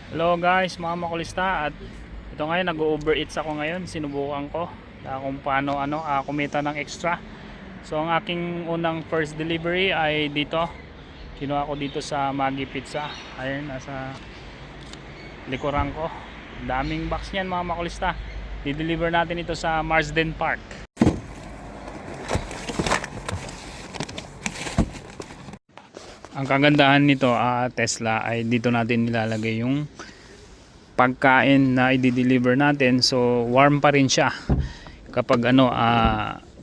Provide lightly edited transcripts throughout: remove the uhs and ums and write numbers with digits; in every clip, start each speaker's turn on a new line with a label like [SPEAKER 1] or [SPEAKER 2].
[SPEAKER 1] Hello guys, mga makulista. At ito ngayon, nag-overeats ako ngayon. Sinubukan ko kung paano kumita ng extra. So ang aking unang first delivery ay dito. Kinuha ko dito sa Maggi Pizza. Ayun, nasa likuran ko. Daming box niyan mga makulista. I-deliver natin ito sa Marsden Park. Ang kagandahan nito Tesla ay dito natin nilalagay yung pagkain na i-deliver natin, so warm pa rin siya kapag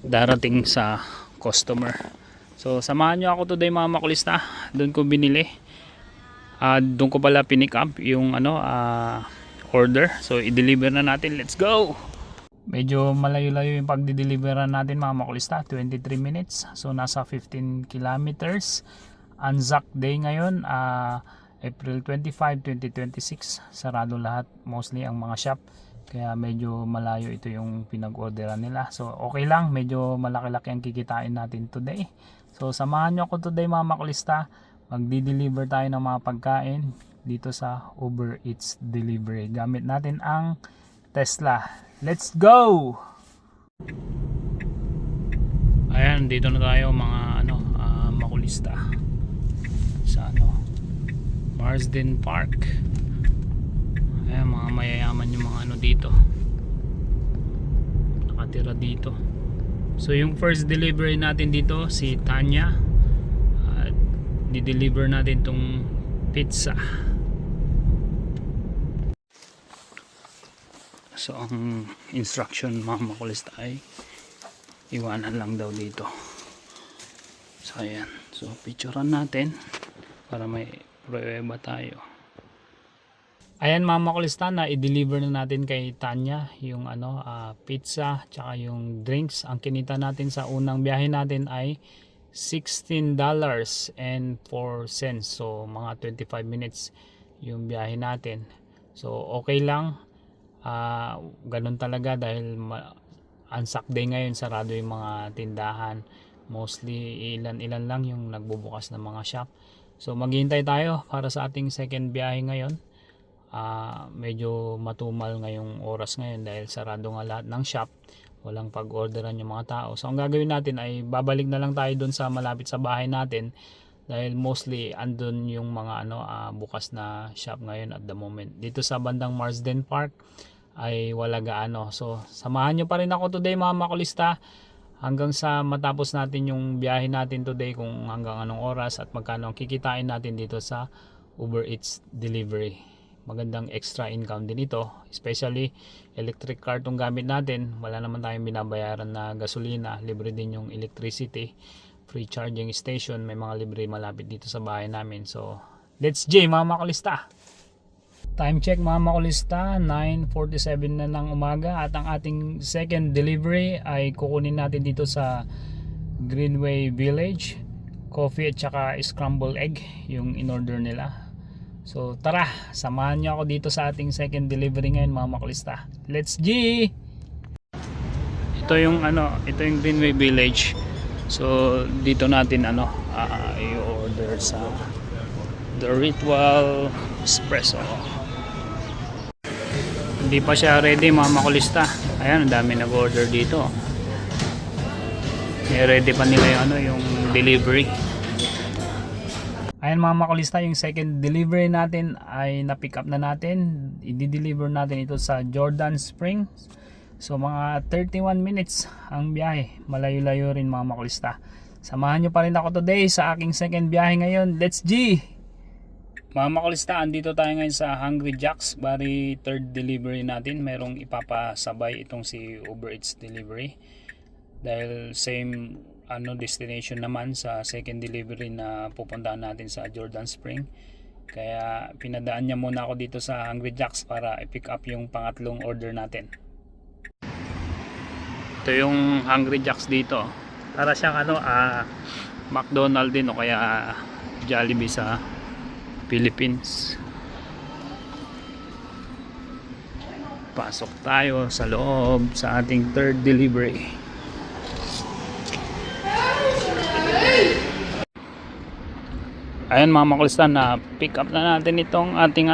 [SPEAKER 1] darating sa customer. So samahan nyo ako today mga makulista. Doon ko binili, doon ko pala pinick up yung order. So i-deliver na natin, let's go. Medyo malayo-layo yung pagdi-deliveran natin mga makulista, 23 minutes. So nasa 15 kilometers. Anzac Day ngayon, April 25, 2026. Sarado lahat, mostly ang mga shop. Kaya medyo malayo ito yung pinag-orderan nila. So okay lang, medyo malaki-laki ang kikitain natin today. So samahan nyo ako today mga makulista. Magdi-deliver tayo ng mga pagkain dito sa Uber Eats Delivery. Gamit natin ang Tesla. Let's go! Ayan, dito na tayo mga makulista sa Marsden Park. Ayan, mga mayayaman yung mga dito, nakatira dito. So yung first delivery natin dito si Tanya, di-deliver natin tong pizza. So ang instruction mga makulista ay iwanan lang daw dito. So ayan, so picturean natin para may pruweba tayo. Ayan mga makulista, na i-deliver na natin kay Tanya yung pizza tsaka yung drinks. Ang kinita natin sa unang biyahe natin ay $16.04. So mga 25 minutes yung biyahe natin. So okay lang, ganun talaga dahil Anzac Day ngayon, sarado yung mga tindahan. Mostly ilan-ilan lang yung nagbubukas ng mga shop. So maghihintay tayo para sa ating second biyahe ngayon. Medyo matumal ngayong oras ngayon dahil sarado nga lahat ng shop. Walang pag-orderan yung mga tao. So ang gagawin natin ay babalik na lang tayo doon sa malapit sa bahay natin dahil mostly andun yung mga bukas na shop ngayon at the moment. Dito sa bandang Marsden Park ay wala gaano. So samahan nyo pa rin ako today mga makulista hanggang sa matapos natin yung biyahe natin today, kung hanggang anong oras at magkano ang kikitain natin dito sa Uber Eats Delivery. Magandang extra income din ito, especially electric car tong gamit natin. Wala naman tayong binabayaran na gasolina, libre din yung electricity, free charging station, may mga libre malapit dito sa bahay namin. So let's J mga makulista. Time check mga makulista, 9:47 na ng umaga at ang ating second delivery ay kukunin natin dito sa Greenway Village. Coffee at saka scrambled egg yung in-order nila. So tara, samahan nyo ako dito sa ating second delivery ngayon mga makulista. Let's G! Ito yung Greenway Village. So dito natin i-order sa The Ritual Espresso. Hindi pa siya ready mga makulista. Ayan, ang dami nag-order dito. Ready pa nila yung delivery. Ayan mga makulista, yung second delivery natin ay na-pick up na natin. I-deliver natin ito sa Jordan Springs. So mga 31 minutes ang biyahe. Malayo-layo rin mga makulista. Samahan nyo pa rin ako today sa aking second biyahe ngayon. Let's G! Mga makulista, andito tayo ngayon sa Hungry Jack's. Bari third delivery natin. Merong ipapasabay itong si Uber Eats Delivery. Dahil same destination naman sa second delivery na pupuntahan natin sa Jordan Spring. Kaya pinadaan niya muna ako dito sa Hungry Jack's para i-pick up yung pangatlong order natin. Ito yung Hungry Jack's dito. Para siyang McDonald's din o kaya Jollibee sa Philippines. Pasok tayo sa loob sa ating third delivery. Ayan mga makulista, na pick up na natin itong ating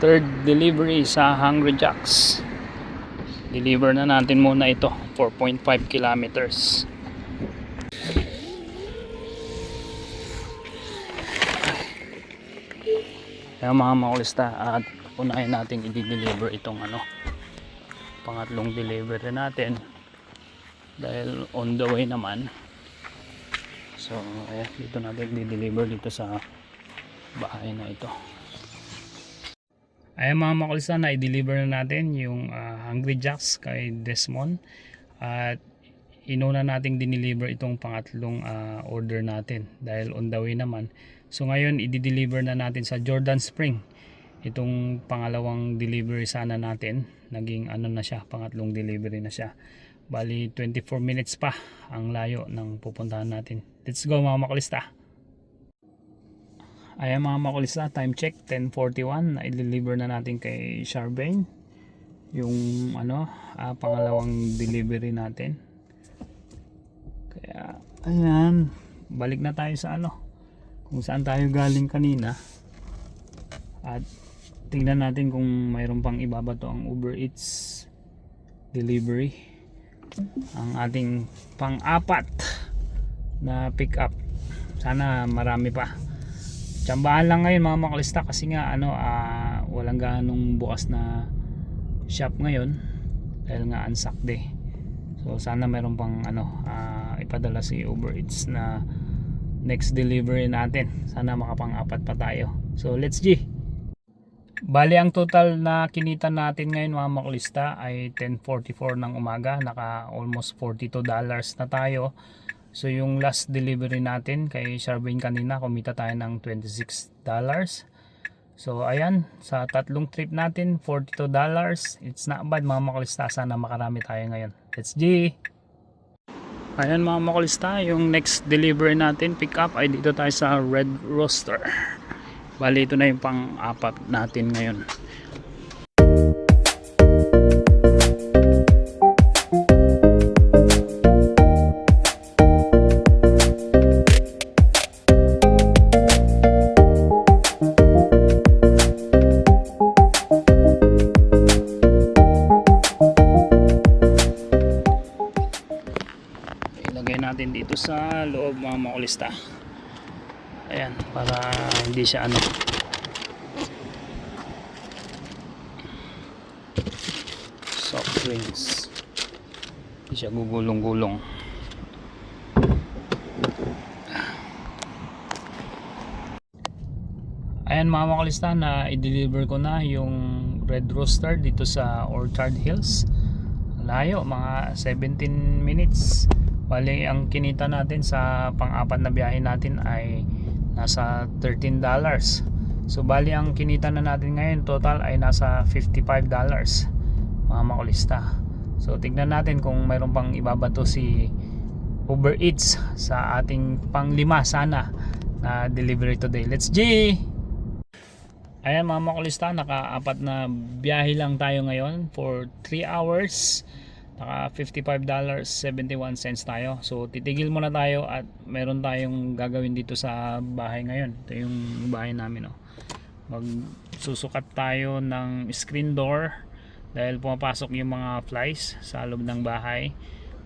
[SPEAKER 1] third delivery sa Hungry Jacks. Deliver na natin muna ito, 4.5 kilometers. Kaya mga makulista, at unahin natin i-deliver itong pangatlong delivery natin dahil on the way naman. So ayan, dito natin i-deliver dito sa bahay na ito. Ayan mga makulista, na i-deliver na natin yung Hungry Jacks kay Desmond, at inuna nating dineliver itong pangatlong order natin dahil on the way naman. So ngayon i-deliver na natin sa Jordan Spring itong pangalawang delivery sana natin. Naging na siya, pangatlong delivery na siya. Bali 24 minutes pa ang layo ng pupuntahan natin. Let's go mga makulista. Ayan mga makulista, time check 10:41. Na-deliver na natin kay Charvain yung pangalawang delivery natin. Kaya ayan, balik na tayo sa kung saan tayo galing kanina, at tingnan natin kung mayroon pang ibabato ang Uber Eats delivery, ang ating pang-apat na pick up. Sana marami pa. Tsambahan lang ngayon mga makulista kasi nga walang ganong bukas na shop ngayon dahil nga unsack day. So sana mayroon pang ipadala si Uber Eats na next delivery natin. Sana makapang-apat pa tayo. So let's G. Bali ang total na kinita natin ngayon mga makulista ay 10:44 ng umaga. Naka almost $42 na tayo. So yung last delivery natin kay Charvain kanina, kumita tayo ng $26. So ayan, sa tatlong trip natin $42. It's not bad mga makulista. Sana makarami tayo ngayon. Let's G. Ayan mga makulista, yung next delivery natin pick up ay dito tayo sa Red Rooster. Bali ito na yung pang-apat natin ngayon. Ilagay natin dito sa loob mga makulista. Ayan, para hindi siya soft drinks, hindi siya gugulong-gulong. Ayan mga makulista, na i-deliver ko na yung Red Rooster dito sa Orchard Hills. Layo, mga 17 minutes. Bali ang kinita natin sa pang-apat na biyahe natin ay nasa $13. So bali ang kinita na natin ngayon total ay nasa $55 mga makulista. So tignan natin kung mayroon pang ibabato si Uber Eats sa ating pang-5 sana na delivery today. Let's G! Ayan mga makulista, naka-apat na biyahe lang tayo ngayon for 3 hours. Naka $55.71 tayo. So titigil muna tayo at meron tayong gagawin dito sa bahay ngayon. Ito yung bahay namin. Magsusukat tayo ng screen door dahil pumapasok yung mga flies sa loob ng bahay.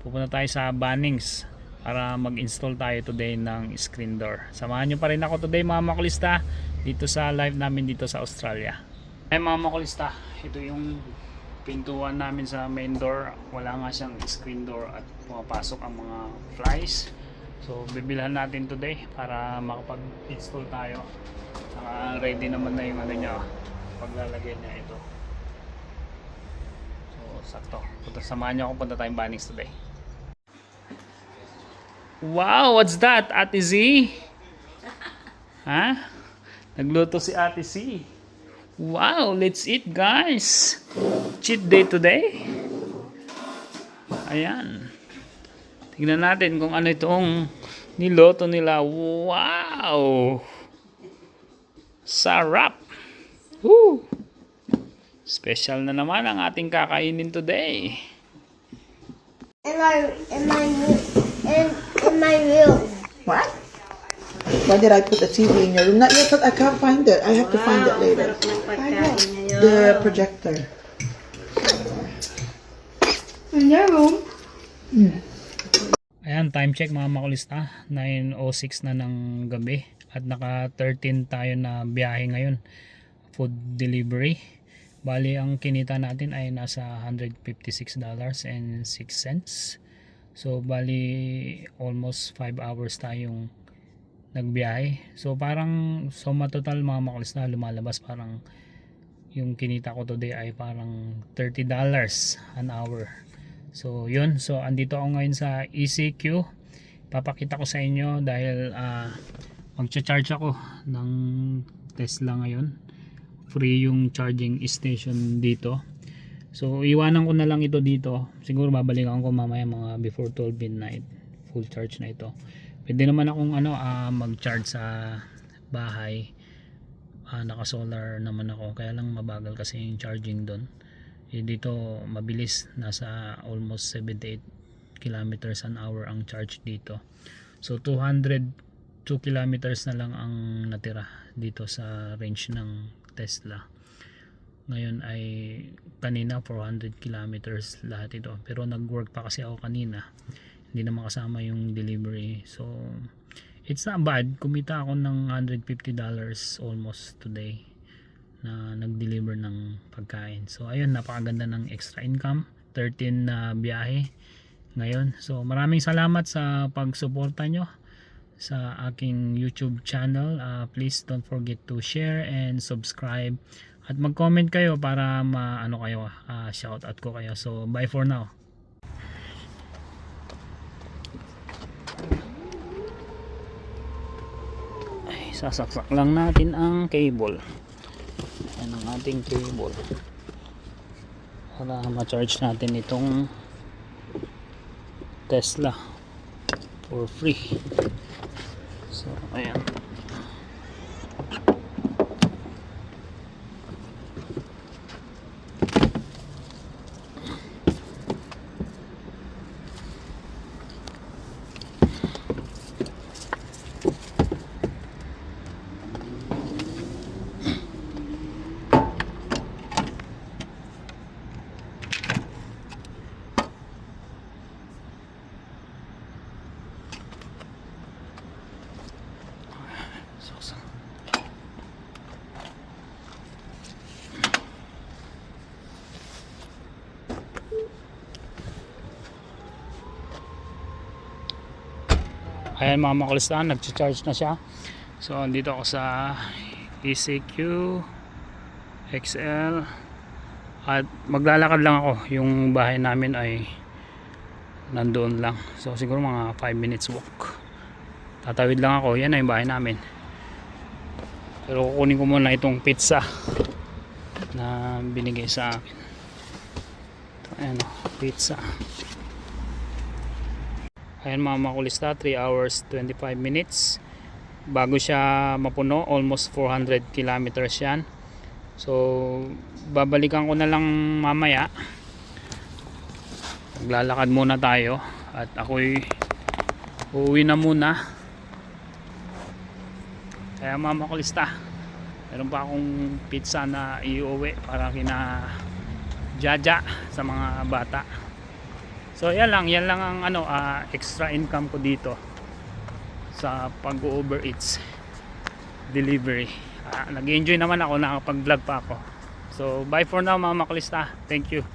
[SPEAKER 1] Pupunta tayo sa Bunnings para mag-install tayo today ng screen door. Samahan nyo pa rin ako today mga makulista dito sa live namin dito sa Australia. Ay mga makulista, ito yung pintuan namin sa main door. Wala nga siyang screen door at pumapasok ang mga flies. So bibilhan natin today para makapag-install tayo. Saka ready naman na yung niya, paglalagay niya ito. So sakto. Samahan niyo ako, punta tayong Bunnings today. Wow, what's that, Ate Z? Ha? Nagluto si Ate Z. Wow, let's eat guys. Cheat day today. Ayan. Tingnan natin kung ano itong niloto nila. Wow. Sarap. Woo. Special na naman ang ating kakainin today.
[SPEAKER 2] In my room. What? Why did I put the TV in your room? Not yet, but I can't find it. I have to find it later.
[SPEAKER 3] Sarap ng pagkain ngayon.
[SPEAKER 2] The projector. In your room?
[SPEAKER 1] Ayan, time check mga makulista, 9:06 na ng gabi at naka 13 tayo na biyahe ngayon, food delivery. Bali ang kinita natin ay nasa $156.06. So bali almost 5 hours tayong nagbiyahe. So parang suma total mga makulista, lumalabas parang yung kinita ko today ay parang $30 an hour. So yun, so andito ako ngayon sa ECQ. Papakita ko sa inyo dahil magcha-charge ako ng Tesla ngayon. Free yung charging station dito. So iwanan ko na lang ito dito. Siguro babalikan ko mamaya mga before 12 midnight. Full charge na ito. Pwede naman akong mag-charge sa bahay. Naka-solar naman ako. Kaya lang mabagal kasi yung charging doon. Dito mabilis, nasa almost 78 kilometers an hour ang charge dito. So 202 kilometers na lang ang natira dito sa range ng Tesla. Ngayon ay kanina 400 kilometers lahat ito, pero nag-work pa kasi ako kanina, hindi na makasama yung delivery. So it's not bad, kumita ako ng $150 almost today na nag-deliver ng pagkain. So ayun, napakaganda ng extra income, 13 na biyahe ngayon. So maraming salamat sa pagsuporta nyo sa aking YouTube channel. Please don't forget to share and subscribe at mag-comment kayo para maano kayo, shout out ko kayo. So bye for now. Ay, sasaksak lang natin ang cable. Yan ang ating cable para ma-charge natin itong Tesla for free. So ayan, ayan mga makulistaan, nag-charge na siya. So andito ako sa ECQ XL at maglalakad lang ako. Yung bahay namin ay nandoon lang, so siguro mga 5 minutes walk. Tatawid lang ako, yan ay yung bahay namin. Pero kukunin ko muna itong pizza na binigay sa akin. Ito, ayan o, pizza. Ayan mga makulista, 3 hours 25 minutes bago siya mapuno, almost 400 kilometers yan. So babalikan ko na lang mamaya. Maglalakad muna tayo at ako'y uuwi na muna. Kaya mga makulista, meron pa akong pizza na iuwi para kina Jaja sa mga bata. So yan lang ang extra income ko dito sa pag-Uber Eats delivery. Nag-enjoy naman ako, nakapag-vlog pa ako. So bye for now mga makulista. Thank you.